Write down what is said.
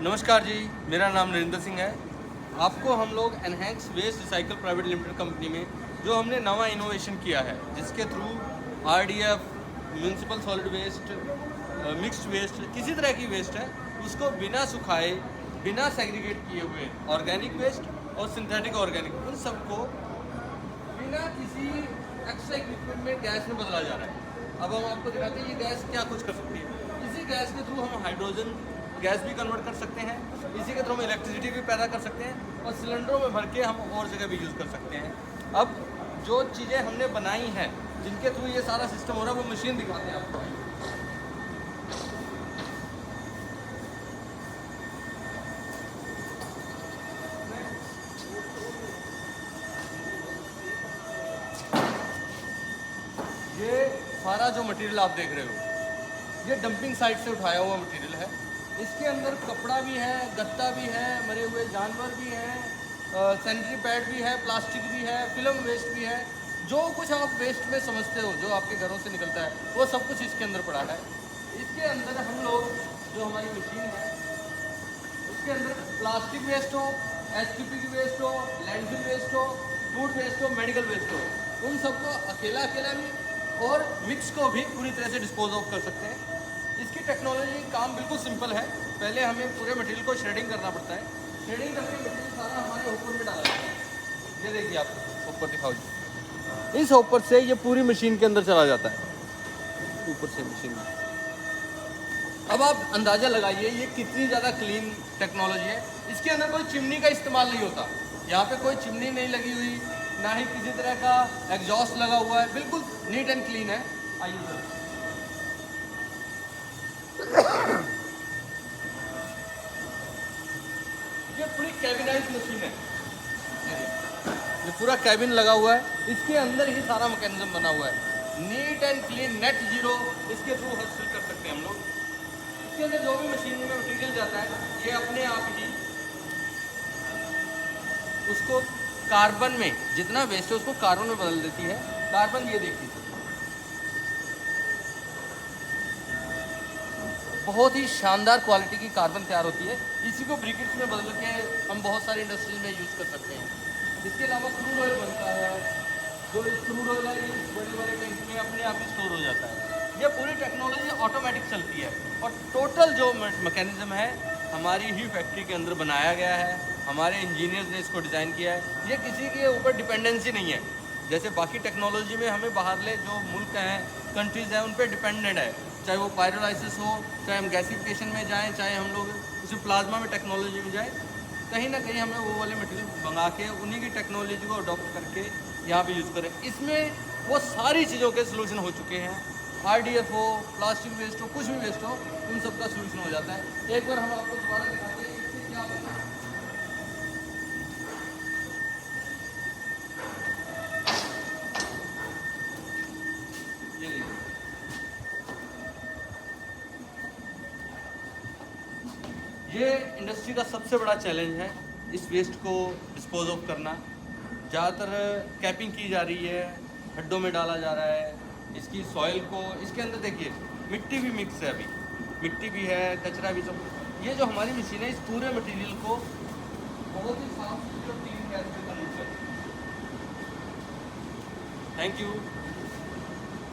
नमस्कार जी, मेरा नाम नरेंद्र सिंह है। आपको हम लोग Enhance Waste Recycle Private Limited company में जो हमने नवा इनोवेशन किया है, जिसके through RDF, municipal solid waste, mixed waste, किसी तरह की वेस्ट है उसको बिना सुखाए, बिना सेग्रीगेट किए हुए ऑर्गेनिक वेस्ट और सिंथेटिक ऑर्गेनिक, उन सबको बिना किसी एक्स्ट्रा इक्विपमेंट में गैस में बदला जा रहा है। अब हम आपको दिखाते हैं ये गैस क्या कुछ कर सकती है। इसी गैस के थ्रू हम हाइड्रोजन गैस भी कन्वर्ट कर सकते हैं, इसी के थ्रू हम इलेक्ट्रिसिटी भी पैदा कर सकते हैं और सिलेंडरों में भर के हम और जगह भी यूज़ कर सकते हैं। अब जो चीज़ें हमने बनाई हैं जिनके थ्रू ये सारा सिस्टम हो रहा है वो मशीन दिखाते हैं आपको। ये सारा जो मटेरियल आप देख रहे हो ये डंपिंग साइट से उठाया हुआ मटेरियल है। इसके अंदर कपड़ा भी है, गत्ता भी है, मरे हुए जानवर भी हैं, सैनिटरी पैड भी है, प्लास्टिक भी है, फिल्म वेस्ट भी है। जो कुछ आप वेस्ट में समझते हो जो आपके घरों से निकलता है वो सब कुछ इसके अंदर पड़ा है। इसके अंदर हम लोग जो हमारी मशीन है उसके अंदर प्लास्टिक वेस्ट हो, एसटीपी की वेस्ट हो, लैंडफिल वेस्ट हो, फूड वेस्ट हो, मेडिकल वेस्ट हो, उन सबको अकेला भी और मिक्स को भी पूरी तरह से डिस्पोज ऑफ कर सकते हैं। इसकी टेक्नोलॉजी काम बिल्कुल सिंपल है। पहले हमें पूरे मटेरियल को श्रेडिंग करना पड़ता है। श्रेडिंग करके मटेरियल सारा हमारे ऊपर में डाला जाता है। ये देखिए आप ऊपर दिखाओ जी, इस ऊपर से ये पूरी मशीन के अंदर चला जाता है, ऊपर से मशीन में। अब आप अंदाज़ा लगाइए ये कितनी ज़्यादा क्लीन टेक्नोलॉजी है। इसके अंदर कोई चिमनी का इस्तेमाल नहीं होता, यहाँ पे कोई चिमनी नहीं लगी हुई, ना ही किसी तरह का एग्जॉस्ट लगा हुआ है, बिल्कुल नीट एंड क्लीन है। आइए सर, ये पूरी कैबिनाइज मशीन है। ये पूरा कैबिन लगा हुआ है, इसके अंदर ही सारा मैकेनिज्म बना हुआ है। Neat and clean, net zero इसके थ्रू हासिल कर सकते हैं हम लोग। इसके अंदर जो भी मशीन में मटीरियल जाता है ये अपने आप ही उसको कार्बन में, जितना वेस्ट है उसको कार्बन में बदल देती है। कार्बन ये देखिए बहुत ही शानदार क्वालिटी की कार्बन तैयार होती है। इसी को ब्रिकेट्स में बदल के हम बहुत सारी इंडस्ट्रीज में यूज़ कर सकते हैं। इसके अलावा क्रूड ऑयल बनता है, जो क्रूड ऑयल है ये बड़े बड़े टैंक में अपने आप ही स्टोर हो जाता है। ये पूरी टेक्नोलॉजी ऑटोमेटिक चलती है और टोटल जो मैकेनिज्म है हमारी ही फैक्ट्री के अंदर बनाया गया है। हमारे इंजीनियर्स ने इसको डिज़ाइन किया है। ये किसी के ऊपर डिपेंडेंसी नहीं है। जैसे बाकी टेक्नोलॉजी में हमें बाहरले जो मुल्क हैं, कंट्रीज़ हैं, उन पर डिपेंडेंट है, चाहे वो पायरोलाइसिस हो, चाहे हम गैसिफिकेशन में जाएँ, चाहे हम लोग उसी प्लाज्मा में टेक्नोलॉजी में जाएँ, कहीं ना कहीं हमें वो वाले मटेरियल मंगा के उन्हीं की टेक्नोलॉजी को अडॉप्ट करके यहाँ पे यूज़ करें। इसमें वो सारी चीज़ों के सोल्यूशन हो चुके हैं। आरडीएफ हो, प्लास्टिक वेस्ट हो, कुछ भी वेस्ट हो, उन सब का सोल्यूशन हो जाता है। एक बार हम आपको दोबारा दिखाते हैं इससे क्या होता है। ये इंडस्ट्री का सबसे बड़ा चैलेंज है, इस वेस्ट को डिस्पोज ऑफ करना। ज़्यादातर कैपिंग की जा रही है, खड्डों में डाला जा रहा है। इसकी सॉइल को, इसके अंदर देखिए मिट्टी भी मिक्स है, अभी मिट्टी भी है, कचरा भी, सब। ये जो हमारी मशीन है इस पूरे मटेरियल को बहुत ही साफ सुथरी और क्लीन गैस में कन्वर्ट करती है। Thank you.